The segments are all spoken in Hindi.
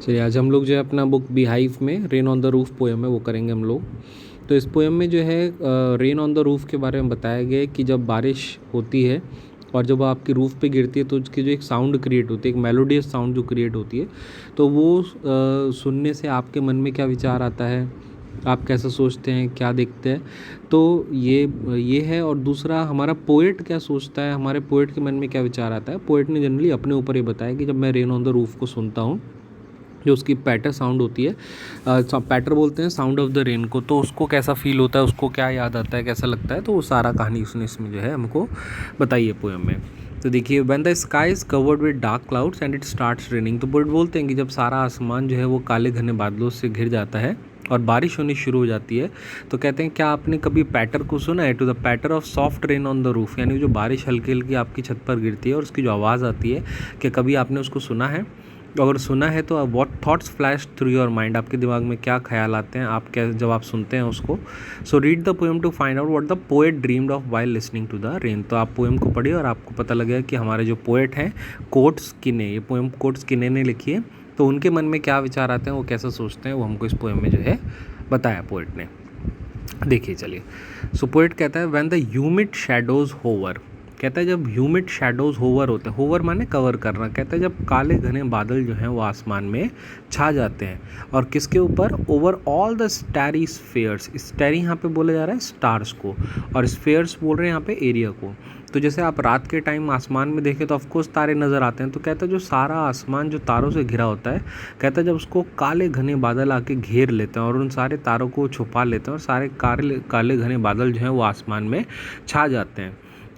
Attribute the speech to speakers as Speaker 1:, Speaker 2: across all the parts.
Speaker 1: चलिए आज हम लोग जो है अपना बुक बीहाइव में rain on the roof poem है वो करेंगे हम लोग। तो इस पोएम में जो है रेन ऑन द रूफ के बारे में बताया गया है कि जब बारिश होती है और जब आपकी रूफ पे गिरती है तो उसकी जो एक साउंड क्रिएट होती है, एक मेलोडियस साउंड जो क्रिएट होती है, तो वो सुनने से आपके मन में क्या विचार आता है, आप कैसा सोचते हैं, क्या देखते हैं। तो ये है। और दूसरा, हमारा पोएट क्या सोचता है, हमारे पोएट के मन में क्या विचार आता है। पोएट ने जनरली अपने ऊपर ये बताया कि जब मैं रेन ऑन द रूफ को सुनता हूँ, जो उसकी पैटर साउंड होती है, पैटर बोलते हैं साउंड ऑफ द रेन को, तो उसको कैसा फील होता है, उसको क्या याद आता है, कैसा लगता है। तो वो सारा कहानी उसने इसमें जो है हमको बताई है पोएम में। तो देखिए, when the sky is covered with dark clouds and it starts raining, तो पोएट बोलते हैं कि जब सारा आसमान जो है वो काले घने बादलों से घिर जाता है और बारिश होनी शुरू हो जाती है, तो कहते हैं क्या आपने कभी पैटर को सुना है, to the patter of soft rain on the roof, यानी जो बारिश हल्की हल्की आपकी छत पर गिरती है और उसकी जो आवाज़ आती है, क्या कभी आपने उसको सुना है। अगर सुना है तो what thoughts flash through your mind, आपके दिमाग में क्या ख्याल आते हैं आप क्या जब आप सुनते हैं उसको। So read the poem to find out what the poet dreamed of while listening to the rain. तो आप पोएम को पढ़िए और आपको पता लगेगा कि हमारे जो पोएट हैं कोट्स किने, ये पोएम कोट्स किने ने लिखी है, तो उनके मन में क्या विचार आते हैं, वो कैसा सोचते हैं, वो हमको इस पोएम में जो है बताया पोएट ने। देखिए चलिए, सो पोएट कहता है when the humid shadows hover, कहता है जब ह्यूमिड शैडोज होवर होते हैं, होवर माने कवर करना, कहता है जब काले घने बादल जो हैं वो आसमान में छा जाते हैं और किसके ऊपर, over all the starry spheres, starry यहाँ पे बोला जा रहा है स्टार्स को और स्फेयर्स बोल रहे हैं यहाँ पे एरिया को। तो जैसे आप रात के टाइम आसमान में देखें तो ऑफकोर्स तारे नज़र आते हैं, तो कहता है जो सारा आसमान जो तारों से घिरा होता है, कहता है जब उसको काले घने बादल आके घेर लेते हैं और उन सारे तारों को छुपा लेते हैं और सारे काले घने बादल जो हैं वो आसमान में छा जाते हैं।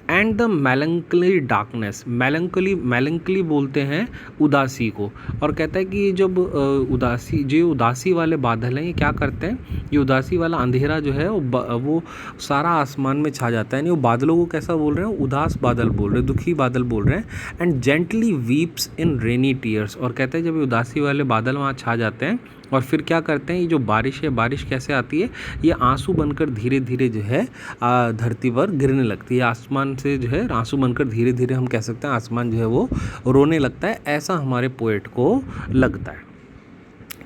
Speaker 1: And the melancholy darkness, melancholy बोलते हैं उदासी को, और कहता है कि जब उदासी वाले बादल हैं ये क्या करते हैं, ये उदासी वाला अंधेरा जो है वो सारा आसमान में छा जाता है, यानी वो बादलों को कैसा बोल रहे हैं, उदास बादल बोल रहे हैं, दुखी बादल बोल रहे हैं। And gently weeps in rainy tears, और कहते हैं जब ये उदासी वाले बादल वहाँ छा जाते हैं और फिर क्या करते हैं, ये जो बारिश है, बारिश कैसे आती है, ये आंसू बनकर धीरे धीरे जो है धरती पर गिरने लगती है। आसमान से जो है आंसू बनकर धीरे धीरे, हम कह सकते हैं आसमान जो है वो रोने लगता है, ऐसा हमारे पोएट को लगता है।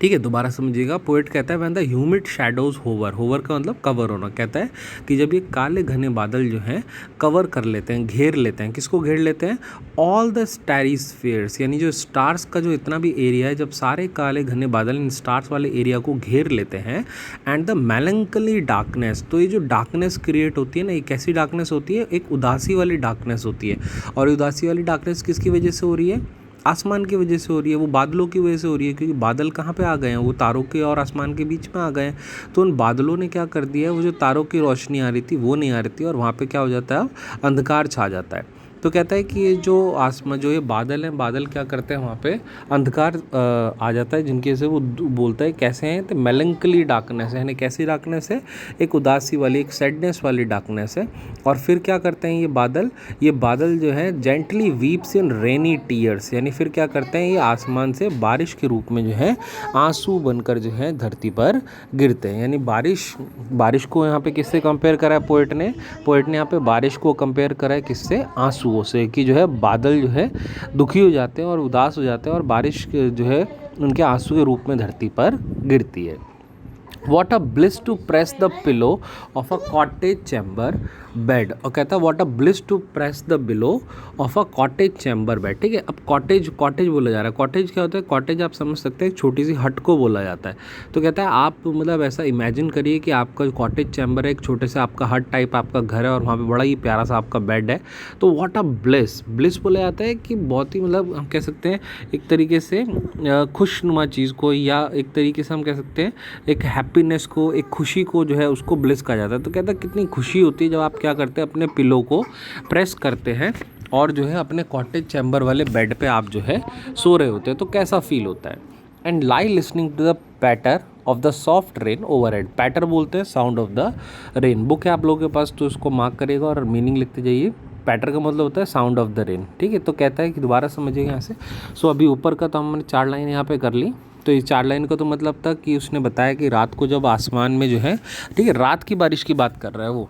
Speaker 1: ठीक है, दोबारा समझिएगा। पोएट कहता है when the humid shadows hover, hover का मतलब कवर होना, कहता है कि जब ये काले घने बादल जो हैं कवर कर लेते हैं, घेर लेते हैं, किसको घेर लेते हैं, ऑल द स्टैरी स्फीयर्स, यानी जो स्टार्स का जो इतना भी एरिया है, जब सारे काले घने बादल इन स्टार्स वाले एरिया को घेर लेते हैं। एंड द मेलंकली डार्कनेस, तो ये जो डार्कनेस क्रिएट होती है ना, ये कैसी डार्कनेस होती है, एक उदासी वाली डार्कनेस होती है। और उदासी वाली डार्कनेस किसकी वजह से हो रही है, आसमान की वजह से हो रही है, वो बादलों की वजह से हो रही है, क्योंकि बादल कहाँ पे आ गए हैं, वो तारों के और आसमान के बीच में आ गए हैं। तो उन बादलों ने क्या कर दिया है, वो जो तारों की रोशनी आ रही थी वो नहीं आ रही थी और वहाँ पे क्या हो जाता है, अंधकार छा जाता है। तो कहता है कि ये जो आसमान, जो ये बादल हैं, बादल क्या करते हैं, वहाँ पे अंधकार आ जाता है, जिनकी वजह से वो बोलता है कैसे हैं, तो मेलंकली डार्कनेस है, यानी कैसी डार्कनेस है, एक उदासी वाली, एक सैडनेस वाली डार्कनेस है। और फिर क्या करते हैं ये बादल जो है जेंटली वीप्स इन रेनी टीयर्स, यानी फिर क्या करते हैं, ये आसमान से बारिश के रूप में जो है आंसू बनकर जो है धरती पर गिरते हैं। यानी बारिश को यहाँ पे किससे कंपेयर करा है पोएट ने यहाँ पे बारिश को कंपेयर करा है किससे, आंसुओं से, कि जो है बादल जो है दुखी हो जाते हैं और उदास हो जाते हैं और बारिश जो है उनके आंसू के रूप में धरती पर गिरती है। What a bliss to press the pillow of a cottage chamber bed, और कहता है what a bliss to press the pillow of a cottage chamber bed। ठीक है, अब कॉटेज बोला जा रहा है। कॉटेज क्या होता है, कॉटेज आप समझ सकते हैं एक छोटी सी हट को बोला जाता है। तो कहता है आप मतलब ऐसा इमेजिन करिए कि आपका कॉटेज चैम्बर है, एक छोटे से आपका हट टाइप आपका घर है और वहाँ पे बड़ा ही प्यारा सा आपका बेड है। तो व्हाट अ ब्लिस बोला जाता है कि बहुत ही मतलब हम कह सकते हैं एक तरीके से खुशनुमा चीज़ को, या एक तरीके से हम कह सकते हैं एक हैप्पीनेस को, एक खुशी को जो है उसको ब्लिस कहा जाता है। तो कहता है कितनी खुशी होती है जब आप क्या करते हैं, अपने पिलो को प्रेस करते हैं और जो है अपने कॉटेज चैम्बर वाले बेड पे आप जो है सो रहे होते हैं, तो कैसा फील होता है। And lie listening to the patter of the soft rain overhead, patter बोलते हैं sound of the rain. Book है आप लोगों के पास तो उसको मार्क करेगा और मीनिंग लिखते जाइए। पैटर का मतलब होता है साउंड ऑफ द रेन। ठीक है, तो कहता है कि दोबारा समझिएगा यहाँ से। सो अभी ऊपर का तो हमने 4 लाइन यहाँ पे कर ली। तो इस 4 लाइन का तो मतलब था कि उसने बताया कि रात को जब आसमान में जो है, ठीक है, रात की बारिश की बात कर रहा है वो,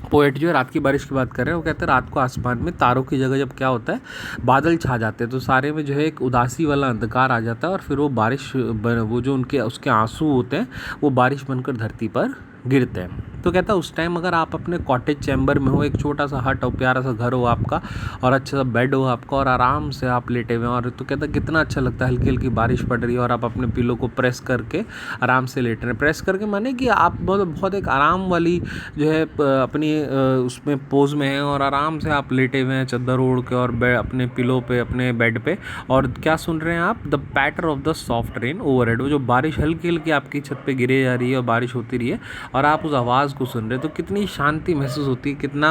Speaker 1: पोएट जो है रात की बारिश की बात कर रहे हैं, वो कहते हैं रात को आसमान में तारों की जगह जब क्या होता है, बादल छा जाते हैं, तो सारे में जो है एक उदासी वाला अंधकार आ जाता है, और फिर वो बारिश वो जो उनके उसके आंसू होते हैं वो बारिश बनकर धरती पर गिरते हैं। तो कहता है उस टाइम अगर आप अपने कॉटेज चैम्बर में हो, एक छोटा सा हट और प्यारा सा घर हो आपका, और अच्छा सा बेड हो आपका, और आराम से आप लेटे हुए हैं, और तो कहता है कितना अच्छा लगता है, हल्की हल्की बारिश पड़ रही है और आप अपने पिलो को प्रेस करके आराम से लेट रहे हैं। प्रेस करके माने कि आप बहुत बहुत एक आराम वाली जो है अपनी उसमें पोज में है, और आराम से आप लेटे हुए हैं चादर ओढ़ के, और अपने पिलो पे, अपने बेड पे, और क्या सुन रहे हैं आप, the patter of the soft rain overhead. वो जो बारिश हल्की हल्की आपकी छत पे गिरे जा रही है और बारिश होती रही है, और आप उस आवाज़ को सुन रहे हैं, तो कितनी शांति महसूस होती है, कितना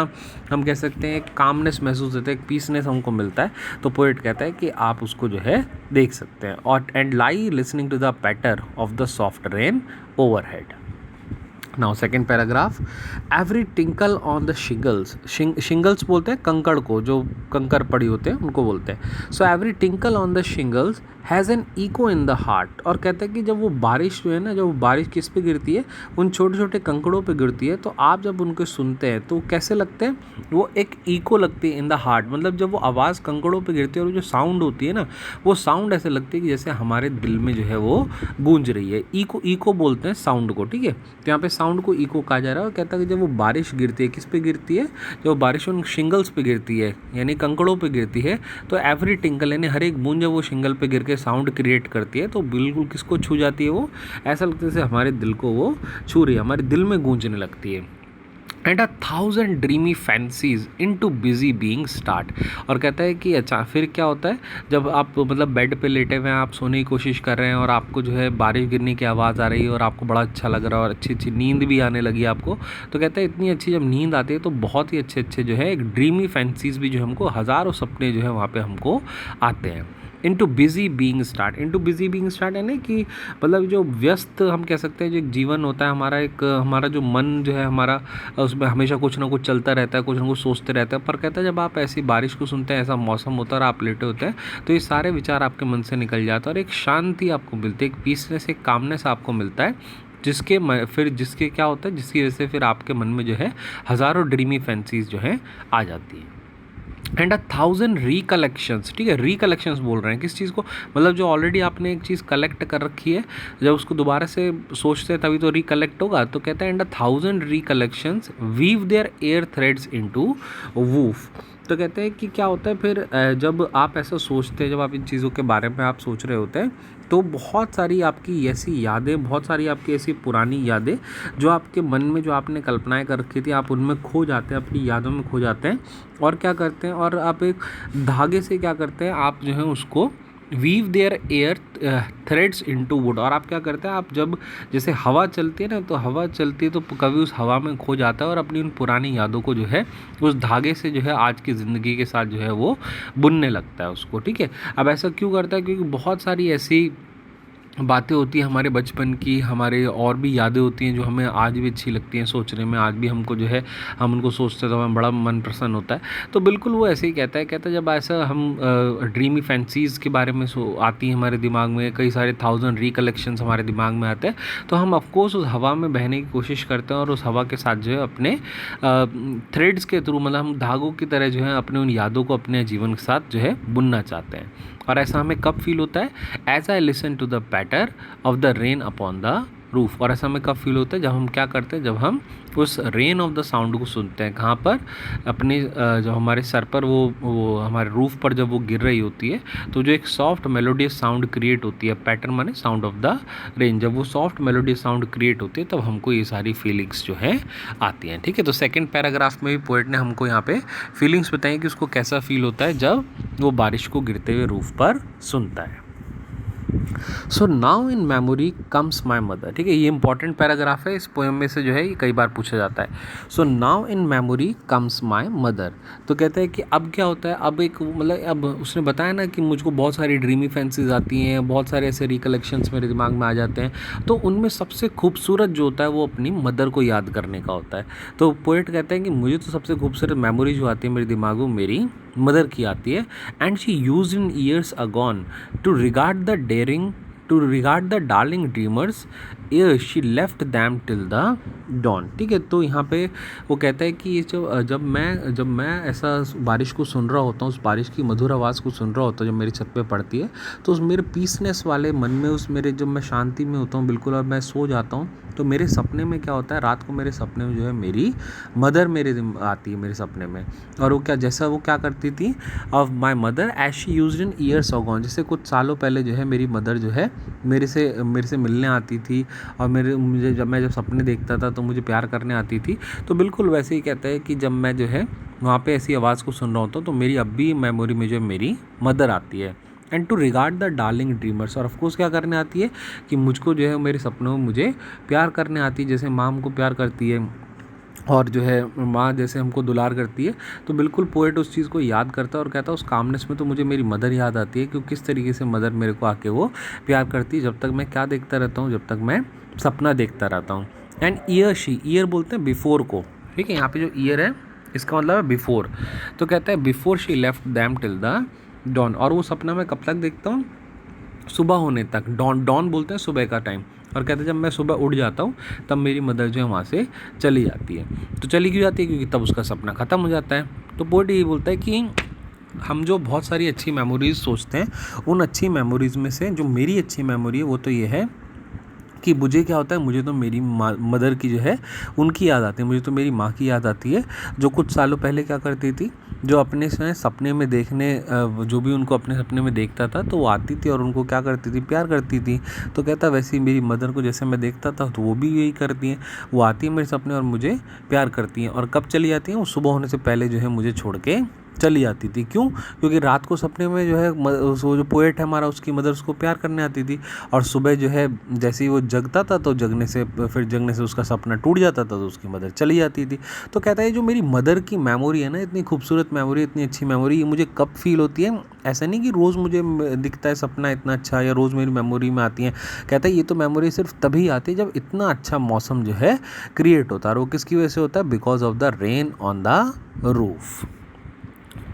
Speaker 1: हम कह सकते हैं एक कामनेस महसूस होता है, एक पीसनेस हमको मिलता है। तो पोएट कहता है कि आप उसको जो है देख सकते हैं, और and lie listening to the patter of the soft rain overhead. Now second paragraph, every tinkle on the shingles, shingles बोलते हैं कंकड़ को, जो कंकड़ पड़ी होते हैं उनको बोलते हैं। So every tinkle on the shingles has an echo in the heart. और कहते हैं कि जब वो बारिश जो है ना, जब बारिश किस पे गिरती है, उन छोटे छोटे कंकड़ों पे गिरती है, तो आप जब उनको सुनते हैं तो कैसे लगते हैं, वो एक इको लगती है इन द हार्ट। मतलब जब वो आवाज़ कंकड़ों पे गिरती है और जो साउंड होती है ना, वो साउंड ऐसे लगती है कि जैसे हमारे दिल में जो है वो गूंज रही है। इको, इको बोलते हैं साउंड को, ठीक है। तो यहाँ पे साउंड को इको कहा जा रहा है। और कहता है कि जब वो बारिश गिरती है, किस पे गिरती है, जब बारिश उन शिंगल्स पे गिरती है, यानी कंकड़ों पे गिरती है, तो एवरी टिंकल यानी हर एक बूंद जब वो शिंगल पे गिर के साउंड क्रिएट करती है, तो बिल्कुल किसको छू जाती है, वो ऐसा लगता है जैसे हमारे दिल को वो छू रही है, हमारे दिल में गूंजने लगती है। And 1000 dreamy fancies in too busy being start. और कहता है कि अच्छा फिर क्या होता है, जब आप मतलब बेड पे लेटे हुए हैं, आप सोने की कोशिश कर रहे हैं, और आपको जो है बारिश गिरने की आवाज़ आ रही है, और आपको बड़ा अच्छा लग रहा है, और अच्छी अच्छी नींद भी आने लगी आपको। तो कहता है इतनी अच्छी जब नींद आती है, तो बहुत ही अच्छे अच्छे जो है एक ड्रीमी फैंसीज भी जो हमको, हज़ारों सपने जो है वहाँ पे हमको आते हैं। Into busy being start, into busy being start यानी कि मतलब जो व्यस्त हम कह सकते हैं, जो एक जीवन होता है हमारा, एक हमारा जो मन जो है हमारा, उसमें हमेशा कुछ ना कुछ चलता रहता है, कुछ ना कुछ सोचते रहते हैं। पर कहता है जब आप ऐसी बारिश को सुनते हैं, ऐसा मौसम होता है और आप लेटे होते हैं, तो ये सारे विचार आपके मन से निकल जाते हैं, और एक शांति आपको मिलती है, एक पीसनेस, एक कामनेस आपको मिलता है, जिसके क्या होता है, जिसकी वजह से फिर आपके मन में जो है हज़ारों ड्रीमी फैंसीज जो है आ जाती है। एंड 1000 रिकलेक्शंस, ठीक है, रिकलेक्शंस बोल रहे हैं किस चीज़ को, मतलब जो ऑलरेडी आपने एक चीज़ कलेक्ट कर रखी है, जब उसको दोबारा से सोचते हैं तभी तो रिकलेक्ट होगा। तो कहते हैं and 1000 recollections weave their air threads into woof. तो कहते हैं कि क्या होता है फिर, जब आप ऐसा सोचते हैं, जब आप इन चीज़ों के बारे में आप सोच रहे होते हैं, तो बहुत सारी आपकी ऐसी यादें, बहुत सारी आपकी ऐसी पुरानी यादें जो आपके मन में, जो आपने कल्पनाएं कर रखी थी, आप उनमें खो जाते हैं, अपनी यादों में खो जाते हैं। और क्या करते हैं, और आप एक धागे से क्या करते हैं, आप जो है उसको weave their air threads into wood. और आप क्या करते हैं, आप जब जैसे हवा चलती है ना, तो हवा चलती है तो कभी उस हवा में खो जाता है, और अपनी उन पुरानी यादों को जो है उस धागे से जो है आज की ज़िंदगी के साथ जो है वो बुनने लगता है उसको, ठीक है। अब ऐसा क्यों करता है, क्योंकि बहुत सारी ऐसी बातें होती हैं हमारे बचपन की, हमारे और भी यादें होती हैं जो हमें आज भी अच्छी लगती हैं सोचने में, आज भी हमको जो है हम उनको सोचते हैं तो हमें बड़ा मन प्रसन्न होता है। तो बिल्कुल वो ऐसे ही कहता है जब ऐसा हम ड्रीमी फैंसीज़ के बारे में आती हैं हमारे दिमाग में, कई सारे 1000 रिकलेक्शंस हमारे दिमाग में आते हैं, तो हम ऑफकोर्स उस हवा में बहने की कोशिश करते हैं, और उस हवा के साथ जो है अपने थ्रेड्स के थ्रू, मतलब हम धागों की तरह जो है अपने उन यादों को अपने जीवन के साथ जो है बुनना चाहते हैं। और ऐसा हमें कब फील होता है, as I listen to the patter of the rain upon the roof. और ऐसा हमें कब फील होता है, जब हम क्या करते हैं, जब हम उस रेन ऑफ द साउंड को सुनते हैं, कहाँ पर, अपने जब हमारे सर पर वो हमारे रूफ पर जब वो गिर रही होती है, तो जो एक सॉफ्ट मेलोडियस साउंड क्रिएट होती है, पैटर्न माने साउंड ऑफ द रेन, जब वो सॉफ्ट मेलोडियस साउंड क्रिएट होती है, तब हमको ये सारी फीलिंग्स जो है आती हैं, ठीक है। तो सेकेंड पैराग्राफ में भी पोएट ने हमको यहाँ पे फीलिंग्स बताई कि उसको कैसा फील होता है जब वो बारिश को गिरते हुए रूफ पर सुनता है। So now in memory comes my mother, ठीक है, ये इंपॉर्टेंट पैराग्राफ है, इस पोएम में से जो है ये कई बार पूछा जाता है। So now in memory comes my mother. तो कहता है कि अब क्या होता है, अब एक मतलब अब उसने बताया ना कि मुझको बहुत सारी ड्रीमी फैंसीज आती हैं, बहुत सारे ऐसे रिकलेक्शंस मेरे दिमाग में आ जाते हैं, तो उनमें सबसे खूबसूरत जो होता है वो अपनी मदर को याद करने का होता है। तो पोएट कहते हैं कि मुझे तो सबसे खूबसूरत मेमोरी जो आती है मेरे दिमाग में, मेरी मदर की आती है। And she use in years agone to regard the daring to regard the darling dreamers ere she left them till the dawn. ठीक है, तो यहाँ पे वो कहता है कि ये जब मैं ऐसा बारिश को सुन रहा होता हूँ, उस बारिश की मधुर आवाज़ को सुन रहा होता हूँ जब मेरी छत पे पड़ती है, तो उस मेरे पीसनेस वाले मन में, उस मेरे जब मैं शांति में होता हूँ बिल्कुल और मैं सो जाता हूँ, तो मेरे सपने में क्या होता है, रात को मेरे सपने में जो है मेरी मदर आती है मेरे सपने में। और वो क्या करती थी, of my mother as she used in years agone, जैसे कुछ सालों पहले जो है मेरी मदर जो है मेरे से मिलने आती थी और मुझे जब सपने देखता था तो मुझे प्यार करने आती थी। तो बिल्कुल वैसे ही कहता है कि जब मैं जो है वहाँ पे ऐसी आवाज़ को सुन रहा होता हूँ तो मेरी अब भी मेमोरी में जो है मेरी मदर आती है। And to regard the darling dreamers, और ऑफकोर्स क्या करने आती है कि मुझको जो है मेरे सपनों में मुझे प्यार करने आती है, जैसे माँ हमको प्यार करती है और जो है माँ जैसे हमको दुलार करती है। तो बिल्कुल पोएट उस चीज़ को याद करता है और कहता है उस कामनेस में तो मुझे मेरी मदर याद आती है कि किस तरीके से मदर मेरे को आके वो प्यार करती है, जब तक मैं क्या देखता रहता हूँ, जब तक मैं सपना देखता रहता हूँ। एंड ईयर बोलते हैं बिफोर को। ठीक है, यहाँ पे जो ईयर है इसका मतलब है बिफोर। तो कहता है before she left them till the dawn, और वो सपना मैं कब तक देखता हूँ, सुबह होने तक। डॉन बोलते हैं सुबह का टाइम। और कहते हैं जब मैं सुबह उठ जाता हूँ तब मेरी मदर जो है वहाँ से चली जाती है। तो चली क्यों जाती है, क्योंकि तब उसका सपना ख़त्म हो जाता है। तो पोएट यही बोलता है कि हम जो बहुत सारी अच्छी मेमोरीज़ सोचते हैं, उन अच्छी मेमोरीज़ में से जो मेरी अच्छी मेमोरी है वो तो ये है कि मुझे क्या होता है, मुझे तो मेरी मदर की जो है उनकी याद आती है, मुझे तो मेरी माँ की याद आती है, जो कुछ सालों पहले क्या करती थी, जो अपने सपने में जो भी उनको अपने सपने में देखता था तो वो आती थी और उनको क्या करती थी, प्यार करती थी। तो कहता वैसे ही मेरी मदर को जैसे मैं देखता था तो वो भी यही करती हैं, वो आती है मेरे सपने और मुझे प्यार करती हैं। और कब चली जाती हैं, वो सुबह होने से पहले जो है मुझे छोड़ के चली जाती थी। क्यों, क्योंकि रात को सपने में जो है वो जो पोएट है हमारा, उसकी मदर उसको प्यार करने आती थी, और सुबह जो है जैसे ही वो जगता था तो जगने से उसका सपना टूट जाता था तो उसकी मदर चली जाती थी। तो कहता है जो मेरी मदर की मेमोरी है ना, इतनी खूबसूरत मेमोरी, इतनी अच्छी मेमोरी, ये मुझे कब फील होती है, ऐसा नहीं कि रोज़ मुझे दिखता है सपना इतना अच्छा या रोज़ मेरी मेमोरी में आती है। कहता है ये तो मेमोरी सिर्फ तभी आती है जब इतना अच्छा मौसम जो है क्रिएट होता है, और वो किसकी वजह से होता है, because of the rain on the roof.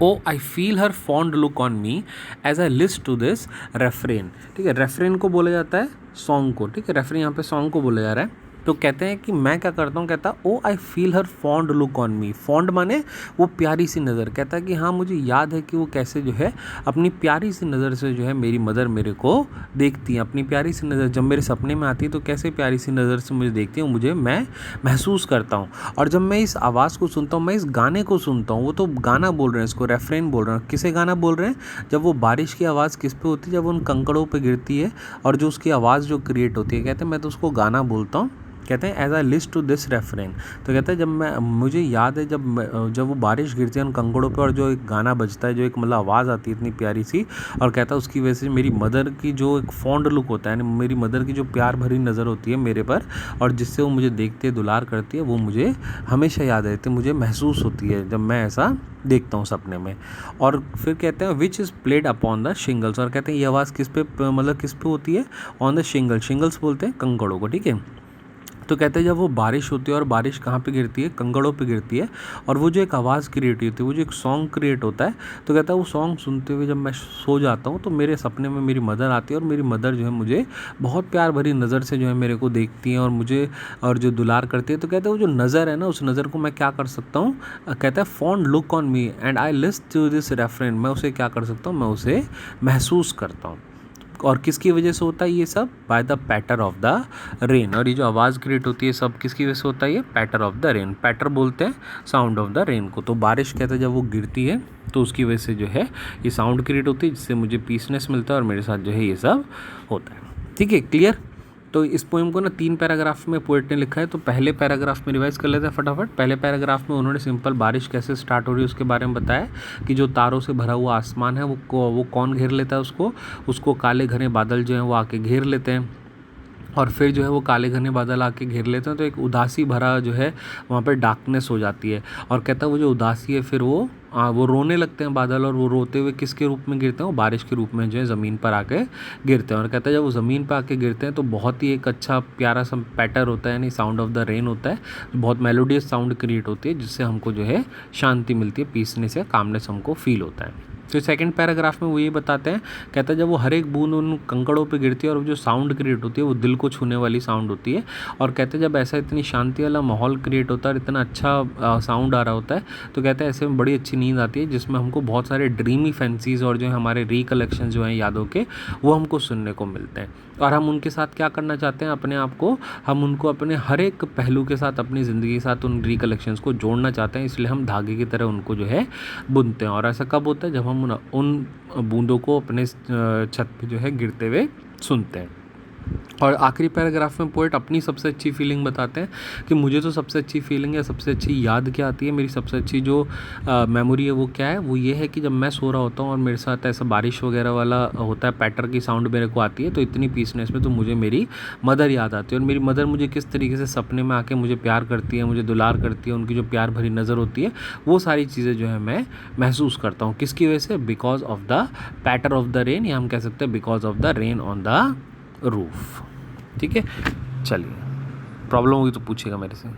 Speaker 1: Oh I feel her fond look on me as I list to this refrain. ठीक है, रेफरेन को बोला जाता है सॉन्ग को। ठीक है, रेफरेन यहाँ पे सॉन्ग को बोला जा रहा है। तो कहते हैं कि मैं क्या करता हूँ, कहता oh I feel her fond look on me. Fond माने वो प्यारी सी नज़र। कहता है कि हाँ मुझे याद है कि वो कैसे जो है अपनी प्यारी सी नज़र से जो है मेरी मदर मेरे को देखती है, अपनी प्यारी सी नज़र जब मेरे सपने में आती है तो कैसे प्यारी सी नज़र से मुझे देखती है, मैं महसूस करता हूँ। और जब मैं इस आवाज़ को सुनता हूँ, मैं इस गाने को सुनता हूँ, वो तो गाना बोल रहे हैं, इसको रेफरेन बोल रहे हैं। किसे गाना बोल रहे हैं, जब वो बारिश की आवाज़ किस पे होती है, जब उन कंकड़ों पे गिरती है और जो उसकी आवाज़ जो क्रिएट होती है, कहते हैं मैं तो उसको गाना बोलता हूँ। कहते हैं as I list to this refrain. तो कहते हैं मुझे याद है जब वो बारिश गिरती है उन कंकड़ों पे और जो एक गाना बजता है, जो एक मतलब आवाज़ आती है इतनी प्यारी सी, और कहता है उसकी वजह से मेरी मदर की जो एक फॉन्ड लुक होता है, मेरी मदर की जो प्यार भरी नज़र होती है मेरे पर और जिससे वो मुझे देखती है, दुलार करती है, वो मुझे हमेशा याद रहती है, मुझे महसूस होती है जब मैं ऐसा देखता हूँ सपने में। और फिर कहते हैं which is played upon the shingles, और कहते हैं ये आवाज़ किस पे होती है, ऑन द शिंगल्स बोलते हैं कंकड़ों को। ठीक है, तो कहते हैं जब वो बारिश होती है और बारिश कहाँ पे गिरती है, कंकड़ों पे गिरती है, और वो जो एक आवाज़ क्रिएट होती है, वो जो एक सॉन्ग क्रिएट होता है, तो कहता है वो सॉन्ग सुनते हुए जब मैं सो जाता हूँ तो मेरे सपने में मेरी मदर आती है और मेरी मदर जो है मुझे बहुत प्यार भरी नज़र से जो है मेरे को देखती है और जो दुलार करती है। तो कहते हैं वो जो नज़र है ना, उस नज़र को मैं क्या कर सकता हूँ, कहता है fond look on me and I list to this refrain. मैं उसे क्या कर सकता हूँ, मैं उसे महसूस करता हूँ। और किसकी वजह से होता है ये सब, by the patter of the rain. और ये जो आवाज़ क्रिएट होती है सब किसकी वजह से होता है, ये पैटर ऑफ द रेन। पैटर बोलते हैं साउंड ऑफ द रेन को। तो बारिश कहते हैं जब वो गिरती है तो उसकी वजह से जो है ये साउंड क्रिएट होती है, जिससे मुझे पीसनेस मिलता है और मेरे साथ जो है ये सब होता है। ठीक है, क्लियर। तो इस पोएम को ना 3 पैराग्राफ में पोएट ने लिखा है। तो पहले पैराग्राफ में रिवाइज कर लेते हैं फटाफट। पहले पैराग्राफ में उन्होंने सिंपल बारिश कैसे स्टार्ट हो रही है उसके बारे में बताया कि जो तारों से भरा हुआ आसमान है वो कौन घेर लेता है उसको काले घने बादल जो हैं वो आके घेर लेते हैं। और फिर जो है वो काले घने बादल आके घेर लेते हैं तो एक उदासी भरा जो है वहाँ पर डार्कनेस हो जाती है। और कहता है वो जो उदासी है फिर वो रोने लगते हैं बादल, और वो रोते हुए किसके रूप में गिरते हैं, वो बारिश के रूप में जो है ज़मीन पर आके गिरते हैं। और कहता है जब वो ज़मीन पर आके गिरते हैं तो बहुत ही एक अच्छा प्यारा सा पैटर होता है, यानी साउंड ऑफ द रेन होता है, बहुत मेलोडियस साउंड क्रिएट होती है जिससे हमको जो है शांति मिलती है, पीसनेस या कामनेस हमको फील होता है। तो सेकंड पैराग्राफ में वो ये बताते हैं, कहता है जब वो हर एक बूंद उन कंकड़ों पे गिरती है और वो जो साउंड क्रिएट होती है वो दिल को छूने वाली साउंड होती है। और कहते हैं जब ऐसा इतनी शांति वाला माहौल क्रिएट होता है और इतना अच्छा साउंड आ रहा होता है, तो कहते हैं ऐसे में बड़ी अच्छी नींद आती है, जिसमें हमको बहुत सारे ड्रीमी फैंसीज और जो है हमारे रिकलेक्शन जो हैं यादों के, वो हमको सुनने को मिलते हैं। और हम उनके साथ क्या करना चाहते हैं, अपने आप को, हम उनको अपने हर एक पहलू के साथ, अपनी ज़िंदगी के साथ उन रिकलेक्शंस को जोड़ना चाहते हैं, इसलिए हम धागे की तरह उनको जो है बुनते हैं। और ऐसा कब होता है, जब हम उन बूंदों को अपने छत पे जो है गिरते हुए सुनते हैं। और आखिरी पैराग्राफ में पोएट अपनी सबसे अच्छी फीलिंग बताते हैं कि मुझे तो सबसे अच्छी फीलिंग या सबसे अच्छी याद क्या आती है, मेरी सबसे अच्छी जो मेमोरी है वो क्या है, वो ये है कि जब मैं सो रहा होता हूँ और मेरे साथ ऐसा बारिश वगैरह वाला होता है, पैटर की साउंड मेरे को आती है, तो इतनी पीसनेस में तो मुझे मेरी मदर याद आती है। और मेरी मदर मुझे किस तरीके से सपने में आके मुझे प्यार करती है, मुझे दुलार करती है, उनकी जो प्यार भरी नज़र होती है, वो सारी चीज़ें जो है मैं महसूस करता हूँ। किसकी वजह से? Because of the patter of the rain, या हम कह सकते हैं because of the rain on the roof. ठीक है, चलिए, प्रॉब्लम होगी तो पूछिएगा मेरे से।